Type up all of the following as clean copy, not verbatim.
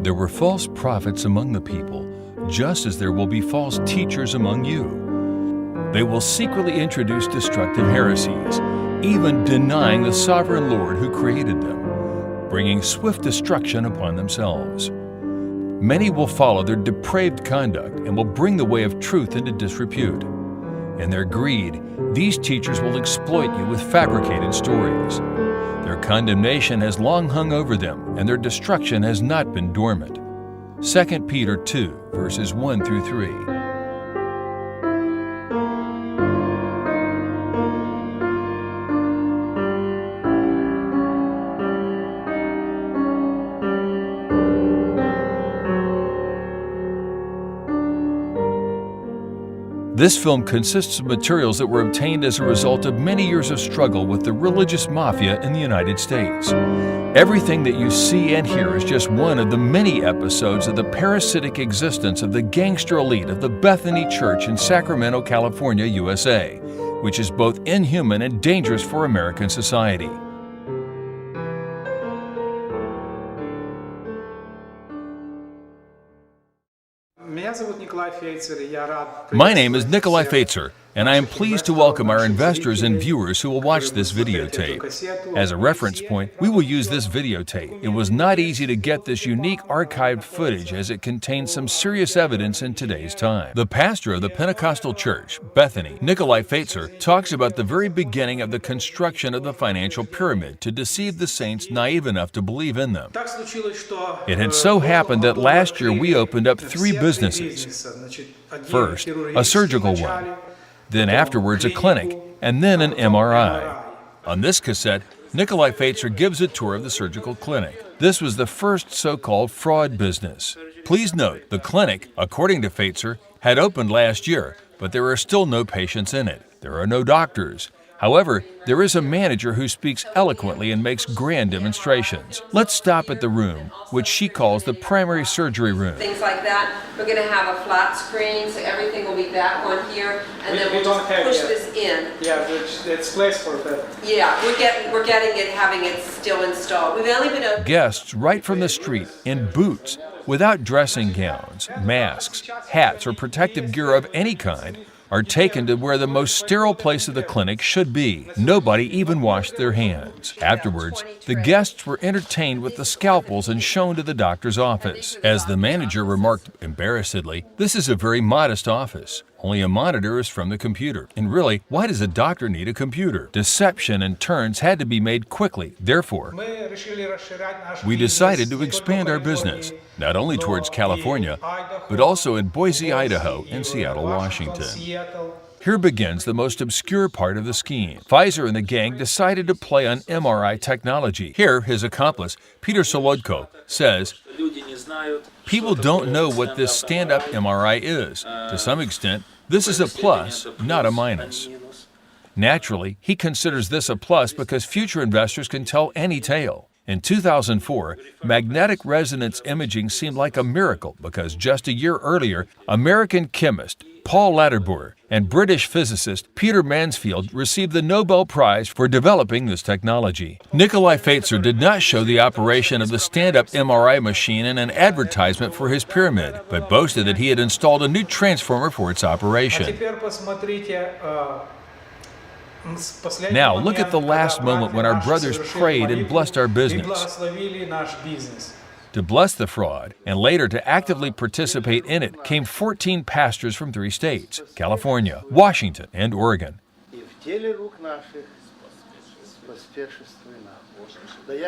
There were false prophets among the people, just as there will be false teachers among you. They will secretly introduce destructive heresies, even denying the sovereign Lord who created them, bringing swift destruction upon themselves. Many will follow their depraved conduct and will bring the way of truth into disrepute. In their greed, these teachers will exploit you with fabricated stories. Their condemnation has long hung over them, and their destruction has not been dormant. 2 Peter 2, verses 1 through 3. This film consists of materials that were obtained as a result of many years of struggle with the religious mafia in the United States. Everything that you see and hear is just one of the many episodes of the parasitic existence of the gangster elite of the Bethany Church in Sacramento, California, USA, which is both inhuman and dangerous for American society. My name is Nikolai Feitzer, and I am pleased to welcome our investors and viewers who will watch this videotape. As a reference point, we will use this videotape. It was not easy to get this unique archived footage as it contains some serious evidence in today's time. The pastor of the Pentecostal Church, Bethany, Nikolai Feitzer, talks about the very beginning of the construction of the financial pyramid to deceive the saints naive enough to believe in them. It had so happened that last year we opened up 3 businesses. First, a surgical one. Then afterwards a clinic, and then an MRI. On this cassette, Nikolai Feitzer gives a tour of the surgical clinic. This was the first so-called fraud business. Please note, the clinic, according to Feitzer, had opened last year, but there are still no patients in it. There are no doctors. However, there is a manager who speaks eloquently and makes grand demonstrations. Let's stop at the room, which she calls the primary surgery room. Things like that. We're going to have a flat screen, so everything will be back on here, and then we'll just push this in. Yeah, it's placed for that. Yeah, we're getting it, having it still installed. We've only been open. Guests right from the street, in boots, without dressing gowns, masks, hats, or protective gear of any kind, are taken to where the most sterile place of the clinic should be. Nobody even washed their hands. Afterwards, the guests were entertained with the scalpels and shown to the doctor's office. As the manager remarked embarrassedly, this is a very modest office. Only a monitor is from the computer. And really, why does a doctor need a computer? Deception and turns had to be made quickly. Therefore, we decided to expand our business, not only towards California, but also in Boise, Idaho, and Seattle, Washington. Here begins the most obscure part of the scheme. Pfizer and the gang decided to play on MRI technology. Here, his accomplice, Peter Solodko, says, "People don't know what this stand-up MRI is. To some extent, this is a plus, not a minus." Naturally, he considers this a plus because future investors can tell any tale. In 2004, magnetic resonance imaging seemed like a miracle because just a year earlier, American chemist Paul Latterboer and British physicist Peter Mansfield received the Nobel Prize for developing this technology. Nikolai Feitzer did not show the operation of the stand-up MRI machine in an advertisement for his pyramid, but boasted that he had installed a new transformer for its operation. Now, look at the last moment when our brothers prayed and blessed our business. To bless the fraud, and later to actively participate in it, came 14 pastors from 3 states, California, Washington, and Oregon.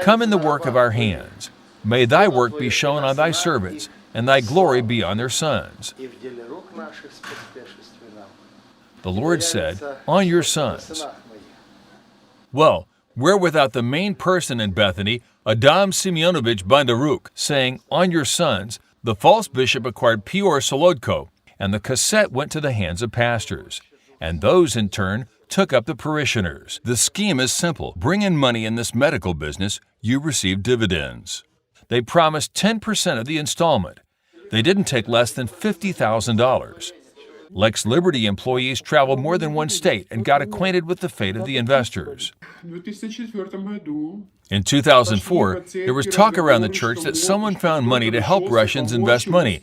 Come in the work of our hands. May thy work be shown on thy servants, and thy glory be on their sons. The Lord said, on your sons. Well, where without the main person in Bethany, Adam Semyonovich Bondaruk, saying, on your sons, the false bishop acquired Piotr Solodko, and the cassette went to the hands of pastors. And those, in turn, took up the parishioners. The scheme is simple. Bring in money in this medical business, you receive dividends. They promised 10% of the installment. They didn't take less than $50,000. Lex Liberty employees traveled more than one state and got acquainted with the fate of the investors. In 2004, there was talk around the church that someone found money to help Russians invest money.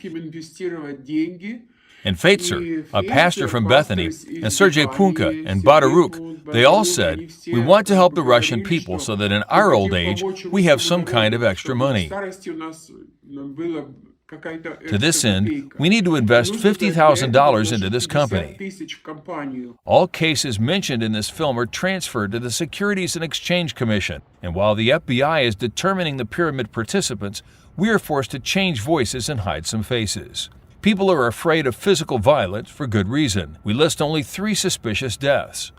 And Feitzer, a pastor from Bethany, and Sergei Punka and Badaruk, they all said, "We want to help the Russian people so that in our old age, we have some kind of extra money. To this end, we need to invest $50,000 into this company." All cases mentioned in this film are transferred to the Securities and Exchange Commission, and while the FBI is determining the pyramid participants, we are forced to change voices and hide some faces. People are afraid of physical violence for good reason. We list only 3 suspicious deaths.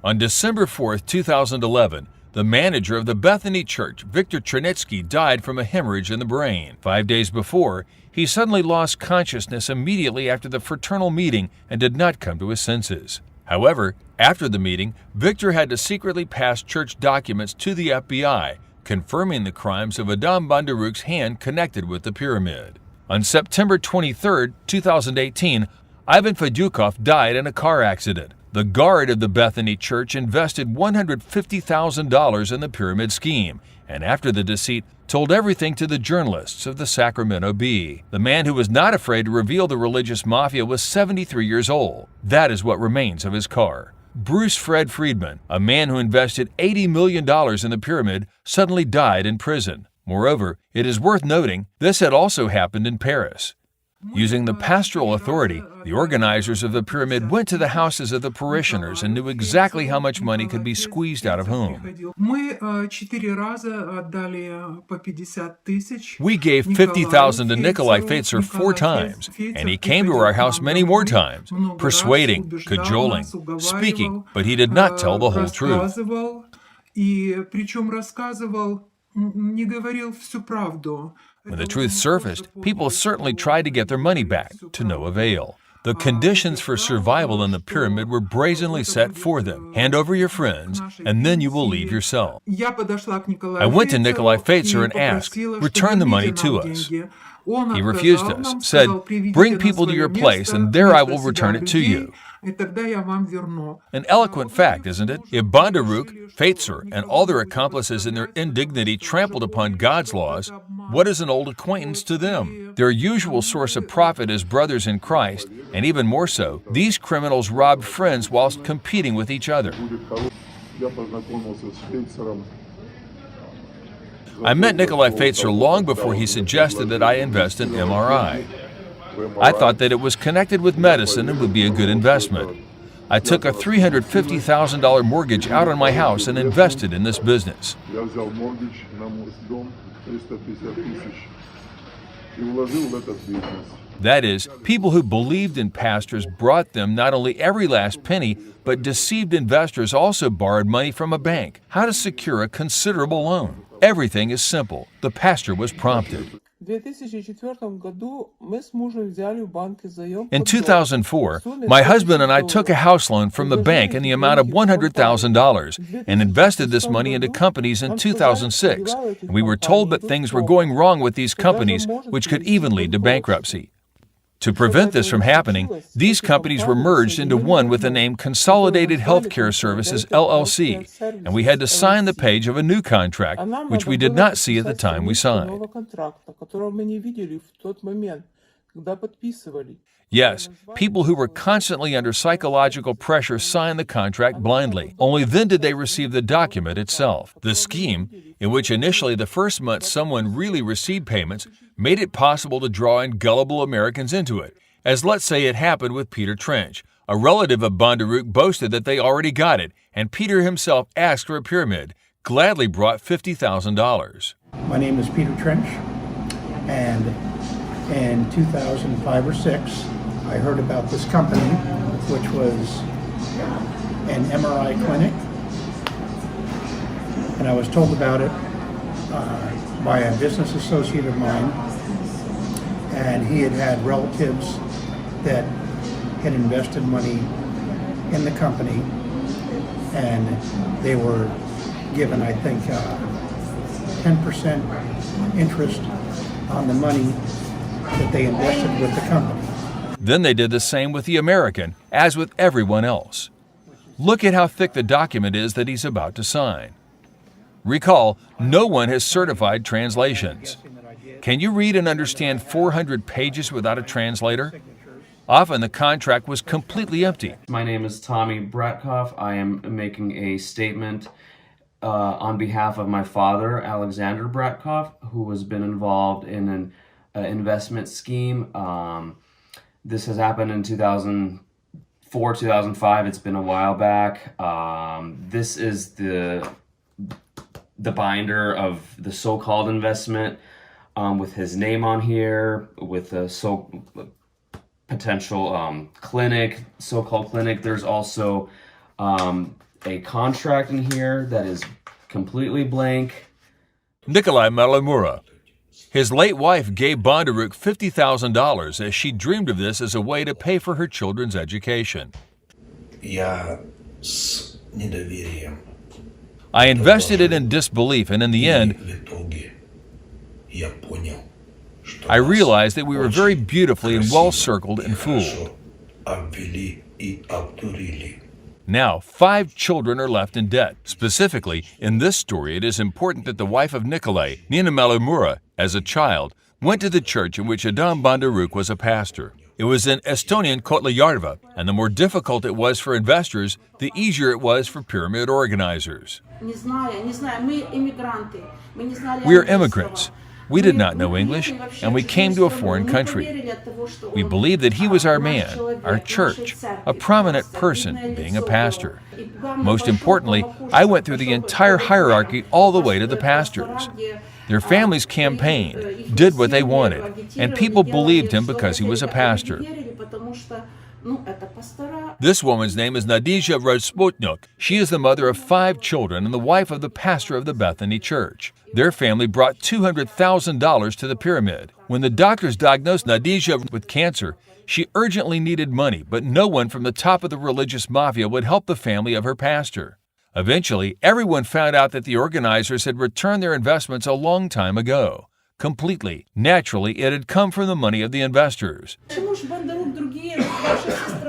On December 4, 2011, the manager of the Bethany Church, Viktor Chernetsky, died from a hemorrhage in the brain. 5 days before, he suddenly lost consciousness immediately after the fraternal meeting and did not come to his senses. However, after the meeting, Viktor had to secretly pass church documents to the FBI, confirming the crimes of Adam Bandaruk's hand connected with the pyramid. On September 23, 2018, Ivan Fedyukov died in a car accident. The guard of the Bethany Church invested $150,000 in the pyramid scheme, and after the deceit, told everything to the journalists of the Sacramento Bee. The man who was not afraid to reveal the religious mafia was 73 years old. That is what remains of his car. Bruce Fred Friedman, a man who invested $80 million in the pyramid, suddenly died in prison. Moreover, it is worth noting this had also happened in Paris. Using the pastoral authority, the organizers of the pyramid went to the houses of the parishioners and knew exactly how much money could be squeezed out of whom. We gave $50,000 to Nikolai Feitzer 4 times, and he came to our house many more times, persuading, cajoling, speaking, but he did not tell the whole truth. When the truth surfaced, people certainly tried to get their money back, to no avail. The conditions for survival in the pyramid were brazenly set for them. Hand over your friends, and then you will leave yourself. I went to Nikolai Feitzer and asked, "Return the money to us." He refused us, said, "Bring people to your place, and there I will return it to you." An eloquent fact, isn't it? If Bandaruk, Feitzer, and all their accomplices in their indignity trampled upon God's laws, what is an old acquaintance to them? Their usual source of profit is brothers in Christ, and even more so, these criminals robbed friends whilst competing with each other. I met Nikolai Feitzer long before he suggested that I invest in MRI. I thought that it was connected with medicine and would be a good investment. I took a $350,000 mortgage out on my house and invested in this business. That is, people who believed in pastors brought them not only every last penny, but deceived investors also borrowed money from a bank. How to secure a considerable loan? Everything is simple. The pastor was prompted. In 2004, my husband and I took a house loan from the bank in the amount of $100,000 and invested this money into companies in 2006. And we were told that things were going wrong with these companies, which could even lead to bankruptcy. To prevent this from happening, these companies were merged into one with the name Consolidated Healthcare Services, LLC, and we had to sign the page of a new contract, which we did not see at the time we signed. Yes, people who were constantly under psychological pressure signed the contract blindly. Only then did they receive the document itself. The scheme, in which initially the first month someone really received payments, made it possible to draw in gullible Americans into it, as let's say it happened with Peter Trench. A relative of Bandaruk boasted that they already got it, and Peter himself asked for a pyramid, gladly brought $50,000. My name is Peter Trench, and in 2005 or 6, I heard about this company, which was an MRI clinic, and I was told about it by a business associate of mine, and he had had relatives that had invested money in the company, and they were given, I think, 10% interest on the money that they invested with the company. Then they did the same with the American, as with everyone else. Look at how thick the document is that he's about to sign. Recall, no one has certified translations. Can you read and understand 400 pages without a translator? Often the contract was completely empty. My name is Tommy Bratkoff. I am making a statement on behalf of my father, Alexander Bratkoff, who has been involved in an investment scheme. This has happened in 2004, 2005. It's been a while back. This is the binder of the so-called investment with his name on here, with the potential clinic, so-called clinic. There's also a contract in here that is completely blank. Nikolai Malamura. His late wife gave Bondaruk $50,000 as she dreamed of this as a way to pay for her children's education. Я с недоверием. I invested it in disbelief, and in the end, В итоге я понял, что I realized that we were very beautifully and well-circled and fooled. хорошо обвели и обдурили. Now, 5 children are left in debt. Specifically, in this story, it is important that the wife of Nikolai, Nina Malamura, as a child, went to the church in which Adam Bondaruk was a pastor. It was in Estonian Kohtla-Järve, and the more difficult it was for investors, the easier it was for pyramid organizers. We are immigrants. We did not know English, and we came to a foreign country. We believed that he was our man, our church, a prominent person, being a pastor. Most importantly, I went through the entire hierarchy all the way to the pastors. Their families campaigned, did what they wanted, and people believed him because he was a pastor. This woman's name is Nadija Rasputnyuk. She is the mother of 5 children and the wife of the pastor of the Bethany Church. Their family brought $200,000 to the pyramid. When the doctors diagnosed Nadija with cancer, she urgently needed money, but no one from the top of the religious mafia would help the family of her pastor. Eventually, everyone found out that the organizers had returned their investments a long time ago. Completely. Naturally, it had come from the money of the investors.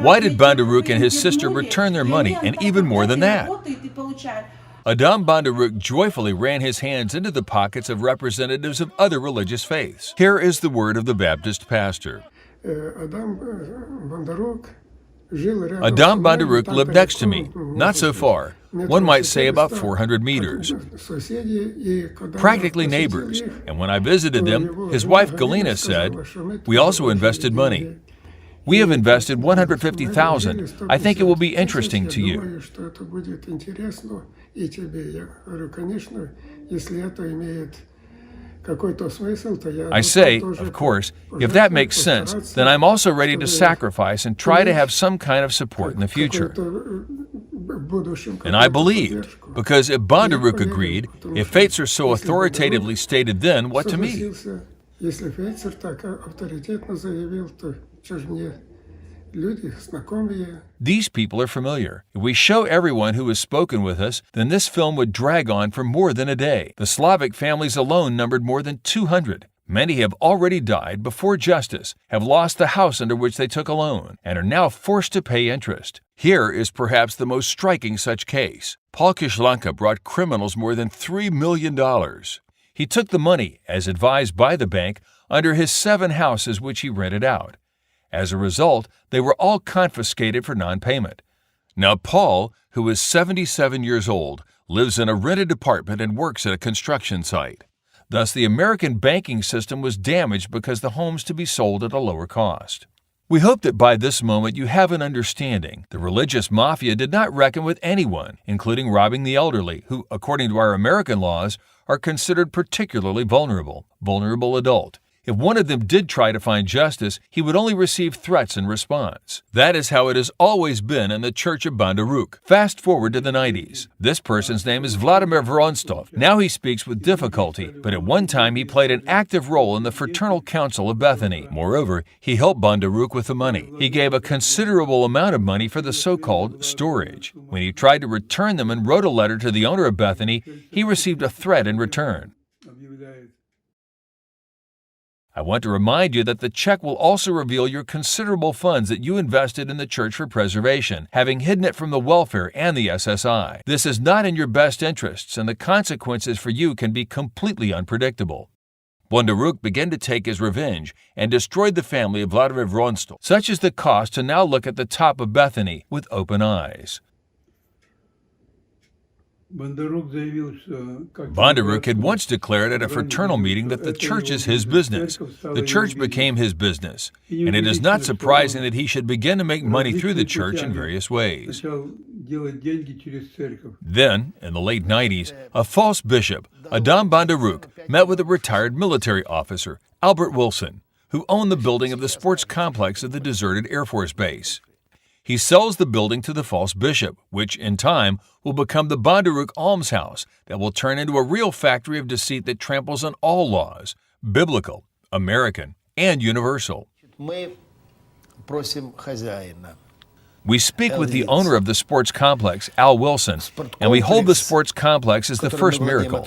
Why did Bondaruk and his sister return their money, and even more than that? Adam Bondaruk joyfully ran his hands into the pockets of representatives of other religious faiths. Here is the word of the Baptist pastor. Adam Bondaruk lived next to me, not so far. One might say about 400 meters. Practically neighbors, and when I visited them, his wife Galina said, "We also invested money. We have invested $150,000. I think it will be interesting to you." I say, of course, if that makes sense, then I'm also ready to sacrifice and try to have some kind of support in the future. And I believed, because if Bondaruk agreed, if fates are so authoritatively stated then, what to me? These people are familiar. If we show everyone who has spoken with us, then this film would drag on for more than a day. The Slavic families alone numbered more than 200. Many have already died before justice, have lost the house under which they took a loan, and are now forced to pay interest. Here is perhaps the most striking such case. Paul Kishlanka brought criminals more than $3 million. He took the money, as advised by the bank, under his 7 houses which he rented out. As a result, they were all confiscated for non-payment. Now Paul, who is 77 years old, lives in a rented apartment and works at a construction site. Thus, the American banking system was damaged because the homes to be sold at a lower cost. We hope that by this moment you have an understanding. The religious mafia did not reckon with anyone, including robbing the elderly, who, according to our American laws, are considered particularly vulnerable adult. If one of them did try to find justice, he would only receive threats in response. That is how it has always been in the Church of Bondaruk. Fast forward to the 90s. This person's name is Vladimir Vorontsov. Now he speaks with difficulty, but at one time he played an active role in the Fraternal Council of Bethany. Moreover, he helped Bondaruk with the money. He gave a considerable amount of money for the so-called storage. When he tried to return them and wrote a letter to the owner of Bethany, he received a threat in return. I want to remind you that the check will also reveal your considerable funds that you invested in the church for preservation, having hidden it from the welfare and the SSI. This is not in your best interests, and the consequences for you can be completely unpredictable. Bondaruk began to take his revenge and destroyed the family of Vladimir Vronstal. Such is the cost to now look at the top of Bethany with open eyes. Bondaruk had once declared at a fraternal meeting that the church is his business. The church became his business, and it is not surprising that he should begin to make money through the church in various ways. Then, in the late 90s, a false bishop, Adam Bondaruk, met with a retired military officer, Albert Wilson, who owned the building of the sports complex at the deserted Air Force Base. He sells the building to the false bishop, which, in time, will become the Bondaruk Almshouse that will turn into a real factory of deceit that tramples on all laws, biblical, American, and universal. We speak with the owner of the sports complex, Al Wilson, and we hold the sports complex as the first miracle.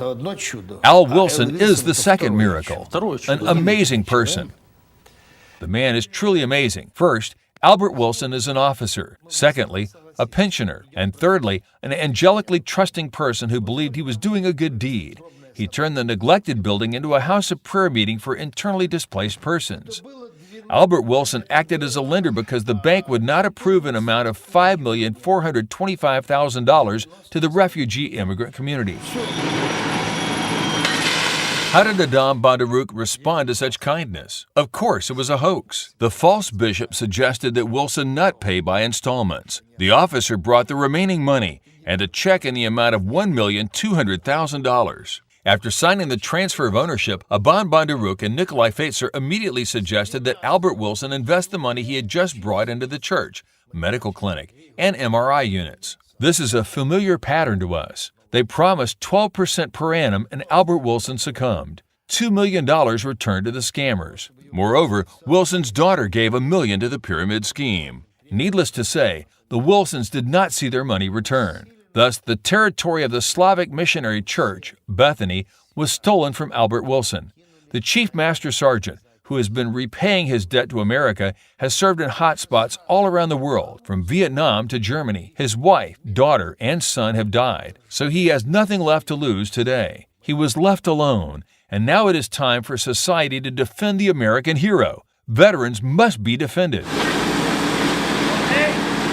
Al Wilson is the second miracle, an amazing person. The man is truly amazing. First, Albert Wilson is an officer. Secondly, a pensioner. And thirdly, an angelically trusting person who believed he was doing a good deed. He turned the neglected building into a house of prayer meeting for internally displaced persons. Albert Wilson acted as a lender because the bank would not approve an amount of $5,425,000 to the refugee immigrant community. How did Adam Bondaruk respond to such kindness? Of course, it was a hoax. The false bishop suggested that Wilson not pay by installments. The officer brought the remaining money and a check in the amount of $1,200,000. After signing the transfer of ownership, Adam Bondaruk and Nikolai Feitzer immediately suggested that Albert Wilson invest the money he had just brought into the church, medical clinic, and MRI units. This is a familiar pattern to us. They promised 12% per annum, and Albert Wilson succumbed. $2 million returned to the scammers. Moreover, Wilson's daughter gave $1 million to the pyramid scheme. Needless to say, the Wilsons did not see their money return. Thus, the territory of the Slavic Missionary Church, Bethany, was stolen from Albert Wilson. The Chief Master Sergeant, who has been repaying his debt to America, has served in hot spots all around the world, from Vietnam to Germany. His wife, daughter, and son have died, so he has nothing left to lose today. He was left alone, and now it is time for society to defend the American hero. Veterans must be defended.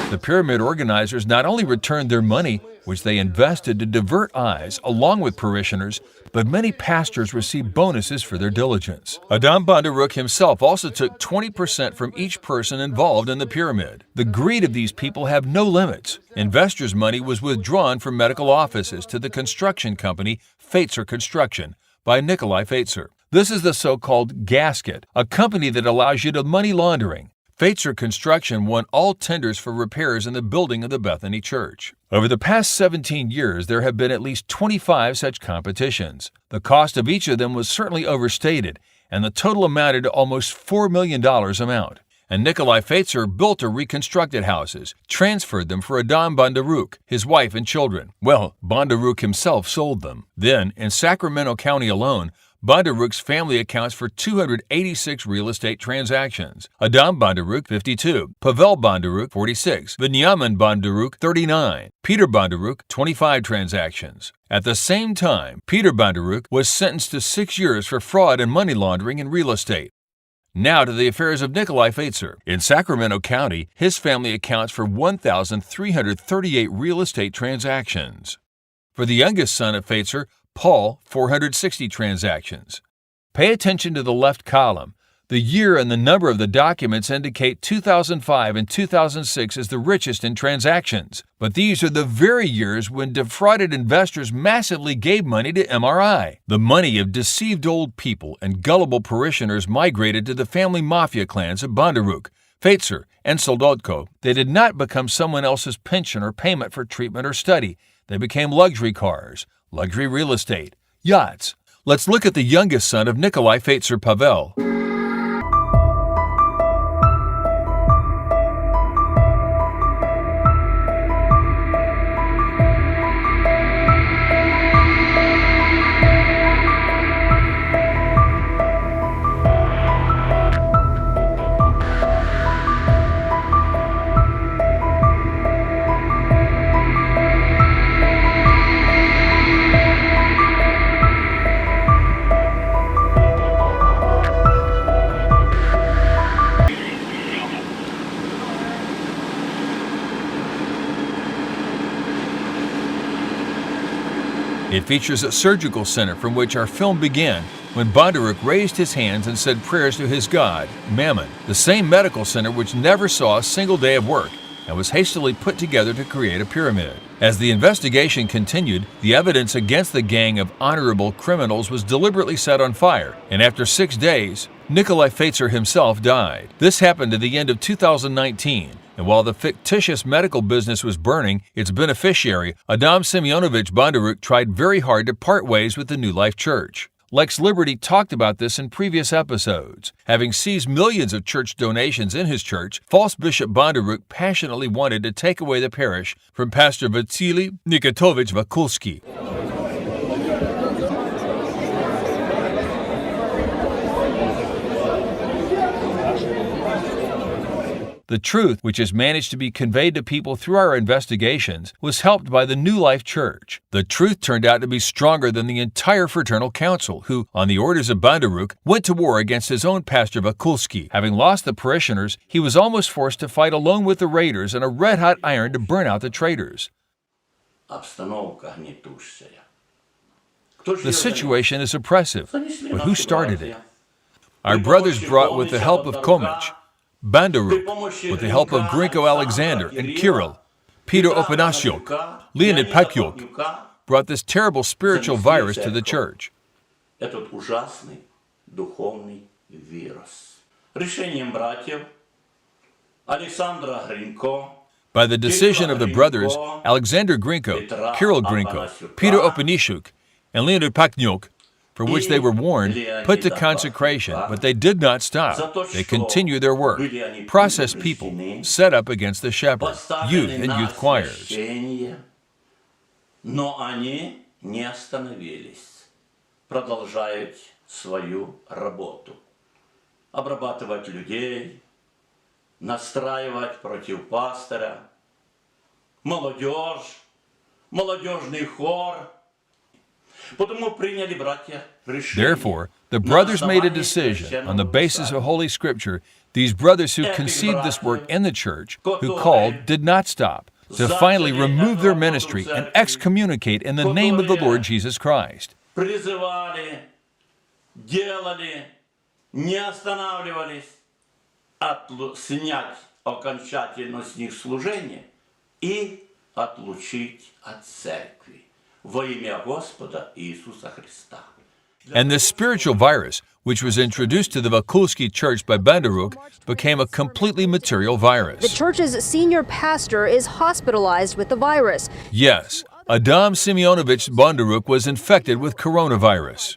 The pyramid organizers not only returned their money, which they invested to divert eyes along with parishioners, but many pastors received bonuses for their diligence. Adam Bondaruk himself also took 20% from each person involved in the pyramid. The greed of these people have no limits. Investors' money was withdrawn from medical offices to the construction company Feitzer Construction by Nikolai Feitzer. This is the so-called gasket, a company that allows you to money laundering. Feitzer Construction won all tenders for repairs in the building of the Bethany Church. Over the past 17 years, there have been at least 25 such competitions. The cost of each of them was certainly overstated, and the total amounted to almost $4 million amount. And Nikolai Feitzer built or reconstructed houses, transferred them for Adam Bondaruk, his wife and children. Well, Bondaruk himself sold them. Then, in Sacramento County alone, Bondaruk's family accounts for 286 real estate transactions. Adam Bondaruk, 52. Pavel Bondaruk, 46. Benjamin Bondaruk, 39. Peter Bondaruk, 25 transactions. At the same time, Peter Bondaruk was sentenced to 6 years for fraud and money laundering in real estate. Now to the affairs of Nikolai Feitzer. In Sacramento County, his family accounts for 1,338 real estate transactions. For the youngest son of Feitzer, Paul, 460 transactions. Pay attention to the left column. The year and the number of the documents indicate 2005 and 2006 as the richest in transactions. But these are the very years when defrauded investors massively gave money to MRI. The money of deceived old people and gullible parishioners migrated to the family mafia clans of Bondaruk, Feitzer, and Soldotko. They did not become someone else's pension or payment for treatment or study. They became luxury cars, luxury real estate, yachts. Let's look at the youngest son of Nikolai Feitzer, Pavel. It features a surgical center from which our film began when Bandaruk raised his hands and said prayers to his god, Mammon, the same medical center which never saw a single day of work and was hastily put together to create a pyramid. As the investigation continued, the evidence against the gang of honorable criminals was deliberately set on fire, and after 6 days, Nikolai Feitzer himself died. This happened at the end of 2019, and while the fictitious medical business was burning, its beneficiary, Adam Semyonovich Bandaruk, tried very hard to part ways with the New Life Church. Lex Liberty talked about this in previous episodes. Having seized millions of church donations in his church, false Bishop Bandaruk passionately wanted to take away the parish from Pastor Vasily Nikitovich Vakulsky. The truth, which has managed to be conveyed to people through our investigations, was helped by the New Life Church. The truth turned out to be stronger than the entire Fraternal Council, who, on the orders of Bandaruk, went to war against his own pastor Vakulsky. Having lost the parishioners, he was almost forced to fight alone with the raiders in a red-hot iron to burn out the traitors. The situation is oppressive, but who started it? Our brothers brought, with the help of Komich, Bandaruk, with the help of Grinko Alexander and Kirill, Peter Opanasiuk, Leonid Pakyuk, brought this terrible spiritual virus to the church. By the decision of the brothers Alexander Grinko, Kirill Grinko, Peter Opanasiuk, and Leonid Pakyuk, for which they were warned, put to consecration, but they did not stop. They continued their work, processed people, set up against the shepherd, youth and youth choirs. Но они не остановились, продолжают свою работу. Обрабатывать людей, настраивать против пастыря, молодежь, молодежный хор. Therefore, the brothers made a decision on the basis of Holy Scripture. These brothers who conceived this work in the church, who called, did not stop, to finally remove their ministry and excommunicate in the name of the Lord Jesus Christ. Снять окончательно с них служение и отлучить от церкви. Во имя Господа Иисуса Христа. And this spiritual virus, which was introduced to the Vakulsky church by Bandaruk, became a completely material virus. The church's senior pastor is hospitalized with the virus. Yes, Adam Semyonovich Bandaruk was infected with coronavirus.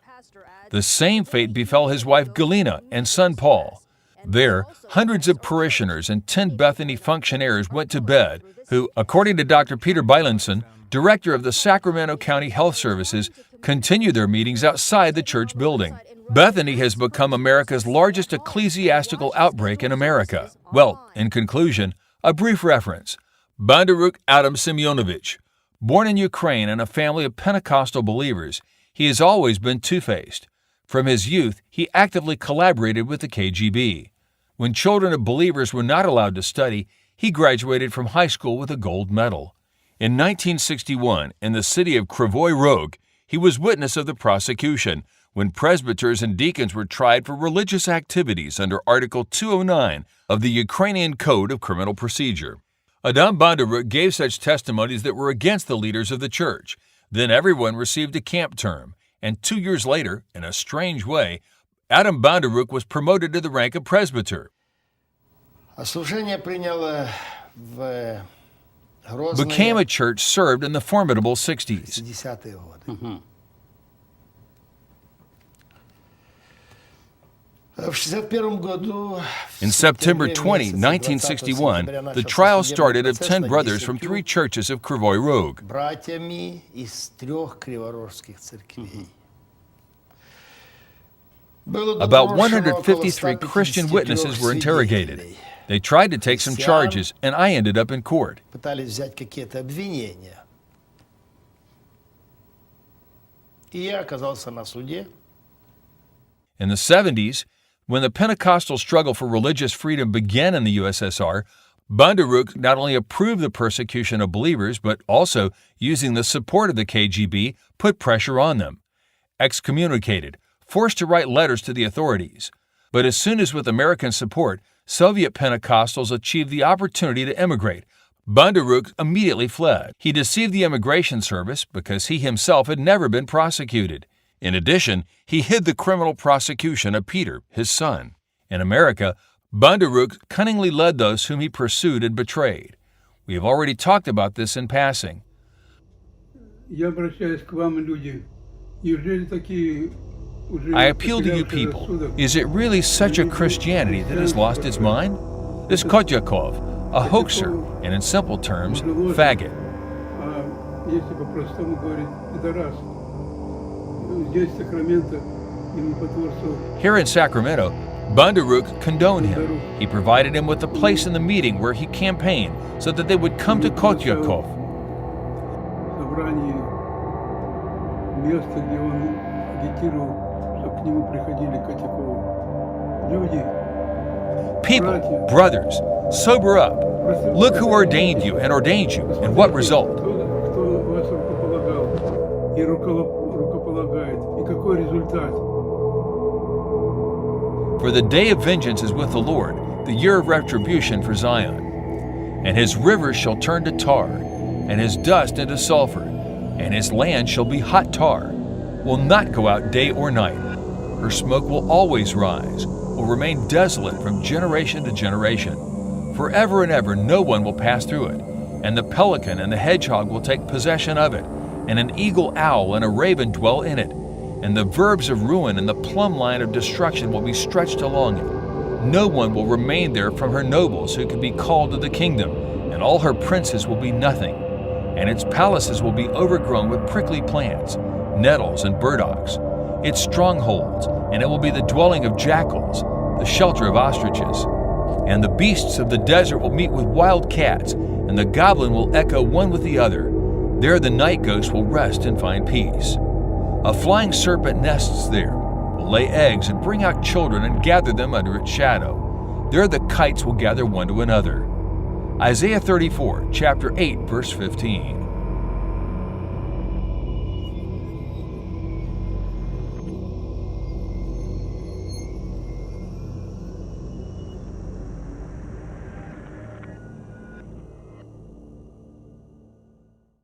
The same fate befell his wife Galina and son Paul. There, hundreds of parishioners and 10 Bethany functionaries went to bed, who, according to Dr. Peter Bylinson, director of the Sacramento County Health Services, continue their meetings outside the church building. Bethany has become America's largest ecclesiastical outbreak in America. Well, in conclusion, a brief reference. Bandaruk Adam Semyonovich. Born in Ukraine in a family of Pentecostal believers, he has always been two-faced. From his youth, he actively collaborated with the KGB. When children of believers were not allowed to study, he graduated from high school with a gold medal. In 1961, in the city of Kryvyi Rog, he was witness of the prosecution when presbyters and deacons were tried for religious activities under Article 209 of the Ukrainian Code of Criminal Procedure. Adam Bandaruk gave such testimonies that were against the leaders of the church. Then everyone received a camp term, and 2 years later, in a strange way, Adam Bandaruk was promoted to the rank of presbyter. Became a church served in the formidable 60s. In September 20, 1961, the trial started of 10 brothers from 3 churches of Kryvyi Rog. About 153 Christian witnesses were interrogated. They tried to take some charges, and I ended up in court. In the 70s, when the Pentecostal struggle for religious freedom began in the USSR, BANDA not only approved the persecution of believers, but also, using the support of the KGB, put pressure on them. Excommunicated, forced to write letters to the authorities. But as soon as with American support, Soviet Pentecostals achieved the opportunity to emigrate, BANDA immediately fled. He deceived the immigration service because he himself had never been prosecuted. In addition, he hid the criminal prosecution of Peter, his son. In America, BANDA cunningly led those whom he pursued and betrayed. We have already talked about this in passing. I appeal to you people, is it really such a Christianity that has lost its mind? This Kotyakov, a hoaxer, and in simple terms, faggot. Here in Sacramento, BANDA condoned him. He provided him with a place in the meeting where he campaigned so that they would come to Kotyakov. People, brothers, sober up. Look who ordained you and ordained you, and what result? For the day of vengeance is with the Lord, the year of retribution for Zion. And his rivers shall turn to tar, and his dust into sulfur, and his land shall be hot tar, will not go out day or night. Her smoke will always rise, will remain desolate from generation to generation. Forever and ever no one will pass through it, and the pelican and the hedgehog will take possession of it, and an eagle owl and a raven dwell in it, and the verbs of ruin and the plumb line of destruction will be stretched along it. No one will remain there from her nobles who can be called to the kingdom, and all her princes will be nothing, and its palaces will be overgrown with prickly plants, nettles and burdocks, its strongholds, and it will be the dwelling of jackals, the shelter of ostriches. And the beasts of the desert will meet with wild cats, and the goblin will echo one with the other. There the night ghost will rest and find peace. A flying serpent nests there, will lay eggs and bring out children and gather them under its shadow. There the kites will gather one to another. Isaiah 34, chapter 8, verse 15.